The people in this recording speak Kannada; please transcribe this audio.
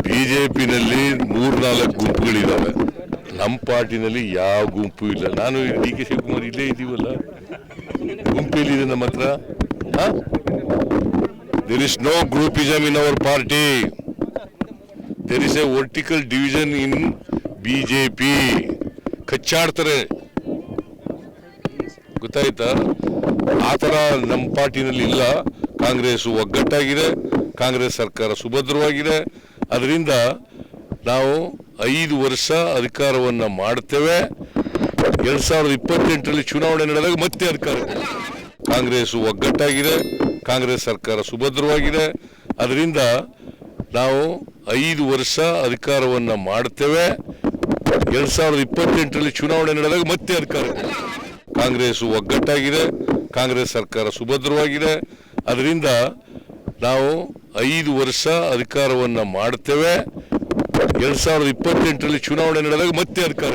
ಬಿಜೆಪಿನಲ್ಲಿ 3-4 ಗುಂಪುಗಳಿದ್ದಾವೆ. ನಮ್ಮ ಪಾರ್ಟಿನಲ್ಲಿ ಯಾವ ಗುಂಪು ಇಲ್ಲ. ನಾನು ಡಿ ಕೆ ಶಿವಕುಮಾರ್ ಇಲ್ಲೇ ಇದ್ದೀವಲ್ಲ, ಗುಂಪೆಲ್ಲಿದೆ ನಮ್ಮ ಹತ್ರ? There is no groupism in our party. There is a vertical division in BJP. ಕಚ್ಚಾಡ್ತಾರೆ, ಗೊತ್ತಾಯ್ತಾ? ಆ ಥರ ನಮ್ಮ ಪಾರ್ಟಿನಲ್ಲಿ ಇಲ್ಲ. ಕಾಂಗ್ರೆಸ್ ಒಗ್ಗಟ್ಟಾಗಿದೆ, ಕಾಂಗ್ರೆಸ್ ಸರ್ಕಾರ ಸುಭದ್ರವಾಗಿದೆ. ಅದರಿಂದ ನಾವು 5 ವರ್ಷ ಅಧಿಕಾರವನ್ನು ಮಾಡ್ತೇವೆ. 2028ರಲ್ಲಿ ಚುನಾವಣೆ ನಡೆದಾಗ ಮತ್ತೆ ಅಧಿಕಾರ. ಕಾಂಗ್ರೆಸ್ ಒಗ್ಗಟ್ಟಾಗಿದೆ, ಕಾಂಗ್ರೆಸ್ ಸರ್ಕಾರ ಸುಭದ್ರವಾಗಿದೆ. ಅದರಿಂದ ನಾವು 5 ವರ್ಷ ಅಧಿಕಾರವನ್ನು ಮಾಡ್ತೇವೆ. 2028ರಲ್ಲಿ ಚುನಾವಣೆ ನಡೆದಾಗ ಮತ್ತೆ ಅಧಿಕಾರ. ಕಾಂಗ್ರೆಸ್ ಒಗ್ಗಟ್ಟಾಗಿದೆ, ಕಾಂಗ್ರೆಸ್ ಸರ್ಕಾರ ಸುಭದ್ರವಾಗಿದೆ. ಅದರಿಂದ ನಾವು 5 ವರ್ಷ ಅಧಿಕಾರವನ್ನು ಮಾಡ್ತೇವೆ. 2028ರಲ್ಲಿ ಚುನಾವಣೆ ನಡೆದಾಗ ಮತ್ತೆ ಅಧಿಕಾರ.